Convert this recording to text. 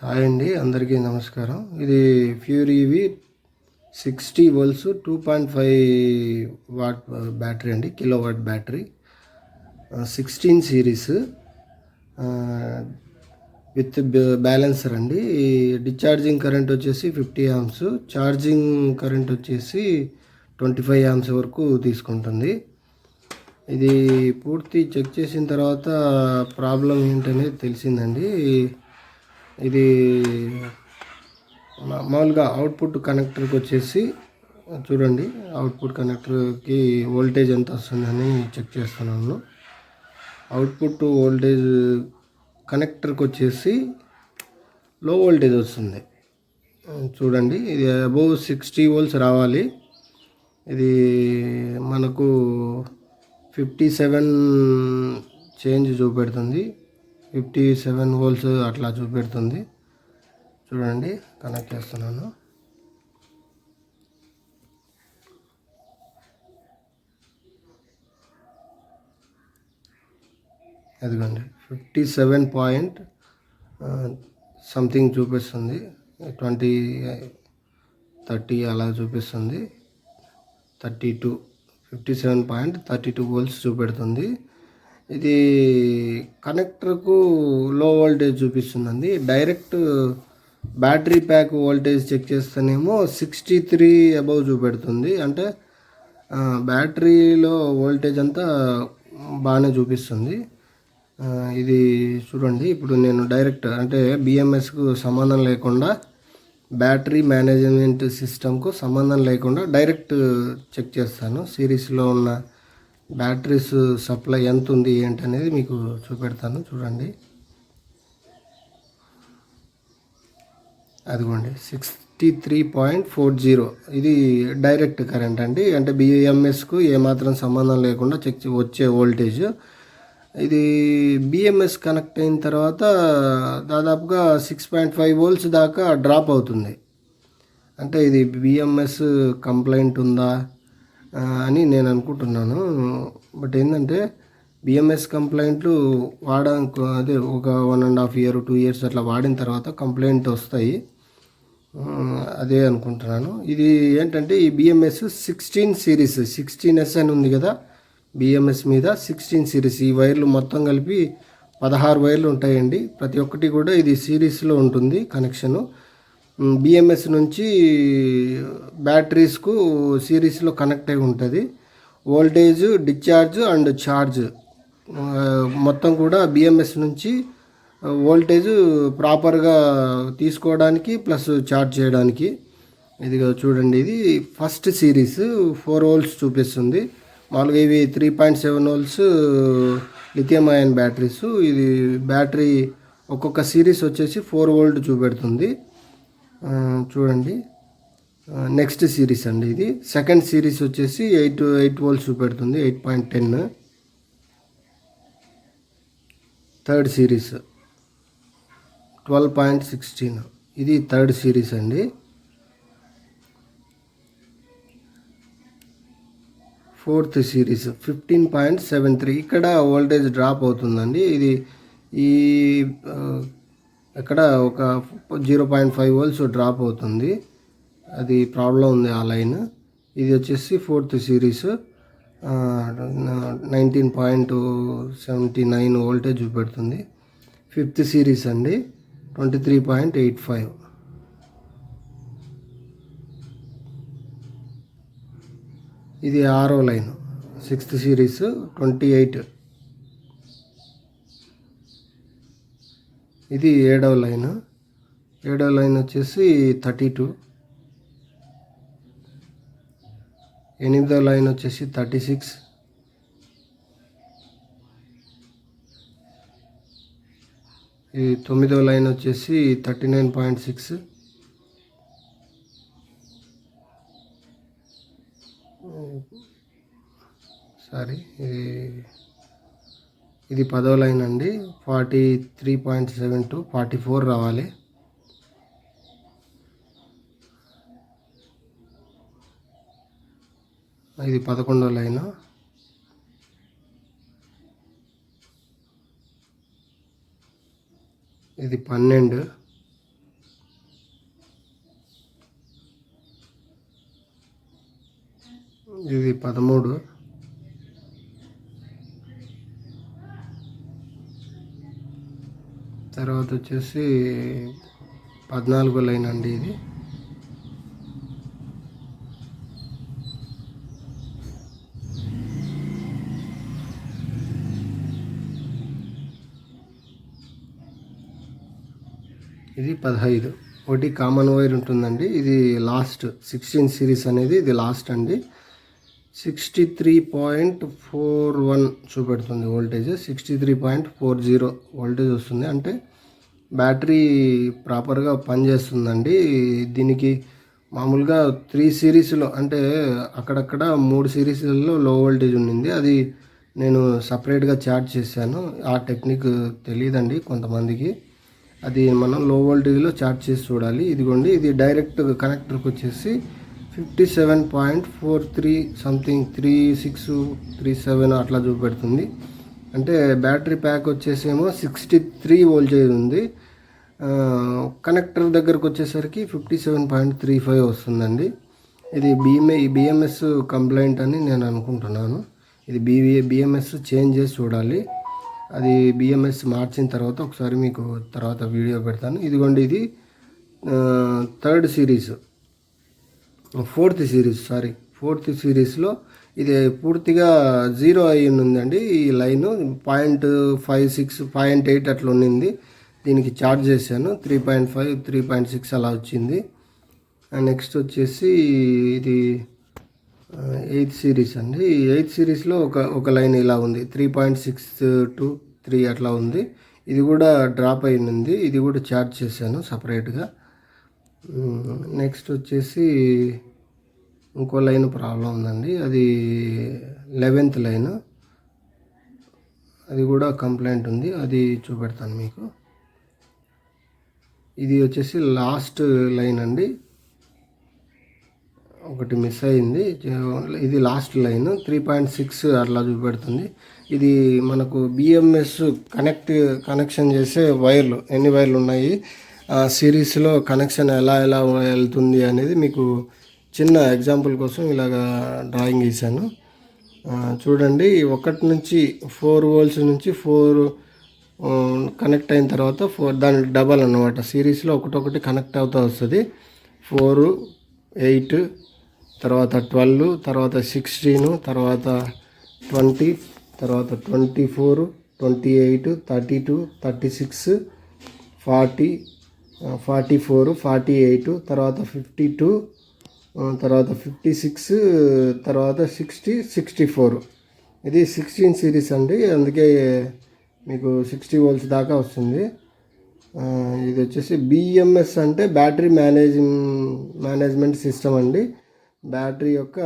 Hi అండి, అందరికీ నమస్కారం. ఇది Fury EV 60 volts 2.5 watt battery అండి, kilo watt battery, 16 series with balancer అండి. డిశ్చార్జింగ్ కరెంట్ వచ్చేసి 50 ఆంప్స్, ఛార్జింగ్ కరెంట్ వచ్చేసి 25 ఆంప్స్ వరకు తీసుకుంటుంది. ఇది పూర్తి చెక్ చేసిన తర్వాత ప్రాబ్లం ఏంటనేది తెలిసిందండి. ఇది మామూలుగా అవుట్పుట్ కనెక్టర్కి వచ్చేసి చూడండి, అవుట్పుట్ కనెక్టర్కి వోల్టేజ్ ఎంత వస్తుందని చెక్ చేస్తున్నాను. అవుట్పుట్ వోల్టేజ్ కనెక్టర్కి వచ్చేసి లో వోల్టేజ్ వస్తుంది. చూడండి, ఇది అబౌవ్ 60 వోల్ట్స్ రావాలి. ఇది మనకు 57 చేంజ్ చూపెడుతుంది, 57 వోల్ట్స్ అట్లా చూపెడుతుంది. చూడండి, కనెక్ట్ చేస్తున్నాను. అదిగోండి, 57 పాయింట్ సంథింగ్ చూపిస్తుంది, 20 30 అలా చూపిస్తుంది. 57.32 వోల్ట్స్ చూపెడుతుంది. ఇది కనెక్టర్కు లో వోల్టేజ్ చూపిస్తుందండి. Direct battery pack voltage check చేస్తేనేమో 63 అబౌవ్ చూపెడుతుంది. అంటే బ్యాటరీలో వోల్టేజ్ అంతా బాగానే చూపిస్తుంది. ఇది చూడండి, ఇప్పుడు నేను డైరెక్ట్ అంటే బిఎంఎస్కు సంబంధం లేకుండా, బ్యాటరీ మేనేజ్మెంట్ సిస్టమ్కు సంబంధం లేకుండా డైరెక్ట్ చెక్ చేస్తాను. సిరీస్లో ఉన్న బ్యాటరీస్ సప్లై ఎంత ఉంది ఏంటనేది మీకు చూపెడతాను. చూడండి, అదిగోండి 63.40. ఇది డైరెక్ట్ కరెంట్ అండి, అంటే బిఎంఎస్కు ఏమాత్రం సంబంధం లేకుండా వచ్చే వోల్టేజ్. ఇది బిఎంఎస్ కనెక్ట్ అయిన తర్వాత దాదాపుగా 6.5 వోల్ట్స్ దాకా డ్రాప్ అవుతుంది. అంటే ఇది బిఎంఎస్ కంప్లైంట్ ఉందా అని నేను అనుకుంటున్నాను. బట్ ఏంటంటే బిఎంఎస్ కంప్లైంట్లు అదే ఒక 1.5 year 2 years అట్లా వాడిన తర్వాత కంప్లైంట్ వస్తాయి, అదే అనుకుంటున్నాను. ఇది ఏంటంటే ఈ బిఎంఎస్ 16 సిరీస్ 16S అని ఉంది కదా బిఎంఎస్ మీద, 16 సిరీస్. ఈ వైర్లు మొత్తం కలిపి 16 వైర్లు ఉంటాయండి. ప్రతి ఒక్కటి కూడా ఇది సిరీస్లో ఉంటుంది కనెక్షను. బిఎంఎస్ నుంచి బ్యాటరీస్కు సిరీస్లో కనెక్ట్ అయి ఉంటుంది. వోల్టేజ్, డిశ్చార్జ్ అండ్ ఛార్జ్ మొత్తం కూడా బిఎంఎస్ నుంచి వోల్టేజ్ ప్రాపర్గా తీసుకోవడానికి ప్లస్ ఛార్జ్ చేయడానికి. ఇది చూడండి, ఇది ఫస్ట్ సిరీస్ 4 వోల్ట్స్ చూపిస్తుంది. మామూలుగా ఇవి 3.7 వోల్ట్స్ లిథియం అయాన్ బ్యాటరీస్. ఇది బ్యాటరీ ఒక్కొక్క సిరీస్ వచ్చేసి 4 వోల్ట్ చూపెడుతుంది. చూడండి, నెక్స్ట్ సిరీస్ అండి. ఇది సెకండ్ సిరీస్ వచ్చేసి 8 వోల్ట్స్ చూపెడుతుంది, 8.10. Third series 12.16. ఇది థర్డ్ సిరీస్ అండి. Fourth series 15.73. ఇక్కడ వోల్టేజ్ డ్రాప్ అవుతుందండి. ఇది ఇక్కడ ఒక 0.5 వోల్ట్స్ డ్రాప్ అవుతుంది, అది ప్రాబ్లం ఉంది ఆ లైన్. ఇది వచ్చేసి ఫోర్త్ సిరీస్ 19.79 వోల్టేజ్ చూపెడుతుంది. ఫిఫ్త్ సిరీస్ అండి 23.85. ఇది 6వ లైన్, 6th సిరీస్ 28. ఇది 7వ లైన్, 7వ లైన్ వచ్చేసి 32. 8వ లైన్ వచ్చేసి 36. ఈ 9వ లైన్ వచ్చేసి 39.6. సారీ, ఇది 10వ లైన్ అండి, 43.72, 44 రావాలి. ఇది 11వ లైన్. ఇది 12. ఇది 13. తర్వాత వచ్చేసి 14 లైన్ అండి ఇది. ఇది 15. ఒకటి కామన్ వైర్ ఉంటుందండి. ఇది లాస్ట్ 16 సిరీస్ అనేది ఇది లాస్ట్ అండి. 63.41 చూపెడుతుంది వోల్టేజ్. 63.40 వోల్టేజ్ వస్తుంది. అంటే బ్యాటరీ ప్రాపర్గా పనిచేస్తుందండి. దీనికి మామూలుగా 3 సిరీస్లో అంటే అక్కడక్కడ 3 సిరీస్లలో లో వోల్టేజ్ ఉండింది. అది నేను సపరేట్గా చార్జ్ చేశాను. ఆ టెక్నిక్ తెలియదండి కొంతమందికి. అది మనం లో వోల్టేజ్లో చార్జ్ చేసి చూడాలి. ఇదిగోండి, ఇది డైరెక్ట్ కనెక్టర్కి వచ్చేసి 57.43 సంథింగ్ 3637 అట్లా చూపెడుతుంది. అంటే బ్యాటరీ ప్యాక్ వచ్చేసేమో 63 వోల్టేజ్ ఉంది. కనెక్టర్ దగ్గరకు వచ్చేసరికి 57.35 వస్తుందండి. ఇది బిఎంఎస్ కంప్లైంట్ అని నేను అనుకుంటున్నాను. ఇది బిఎంఎస్ చేంజ్ చేసి చూడాలి. అది బిఎంఎస్ మార్చిన తర్వాత ఒకసారి మీకు తర్వాత వీడియో పెడతాను. ఇదిగోండి, ఇది 3rd సిరీస్ 4th సిరీస్లో ఇది పూర్తిగా 0 అయి ఉందండి. ఈ లైను 0.56 0.8 అట్లా ఉండింది. దీనికి ఛార్జ్ చేశాను. 3.5 3.6 అలా వచ్చింది. నెక్స్ట్ వచ్చేసి ఇది 8th సిరీస్ అండి. 8th సిరీస్లో ఒక లైన్ ఇలా ఉంది. 3.623 అట్లా ఉంది. ఇది కూడా డ్రాప్ అయింది. ఇది కూడా ఛార్జ్ చేశాను సపరేట్గా. నెక్స్ట్ వచ్చేసి ఇంకో లైన్ ప్రాబ్లం ఉందండి. అది 11th లైన్. అది కూడా కంప్లైంట్ ఉంది. అది చూపెడతాను మీకు. ఇది వచ్చేసి లాస్ట్ లైన్ అండి. ఒకటి మిస్ అయింది. ఇది లాస్ట్ లైన్ 3.6 అట్లా చూపెడుతుంది. ఇది మనకు బిఎంఎస్ కనెక్షన్ చేసే వైర్లు ఎన్ని వైర్లు ఉన్నాయి, సిరీస్లో కనెక్షన్ ఎలా వెళ్తుంది అనేది మీకు చిన్న ఎగ్జాంపుల్ కోసం ఇలాగా డ్రాయింగ్ గీశాను. చూడండి, 1 నుంచి 4 వోల్ట్స్ నుంచి 4 కనెక్ట్ అయిన తర్వాత 4 దాని డబల్ అన్నమాట. సిరీస్లో ఒకటొకటి కనెక్ట్ అవుతూ వస్తుంది. 4 8 తర్వాత 12 తర్వాత 16 తర్వాత 20 తర్వాత 24 28 32 36 40 44 48 తర్వాత 52 తర్వాత 56 తర్వాత 60 64. ఇది 16 సిరీస్ అండి. అందుకే మీకు 60 వోల్ట్స్ దాకా వస్తుంది. ఇది వచ్చేసి బిఎంఎస్ అంటే బ్యాటరీ మేనేజ్మెంట్ సిస్టమ్ అండి. బ్యాటరీ యొక్క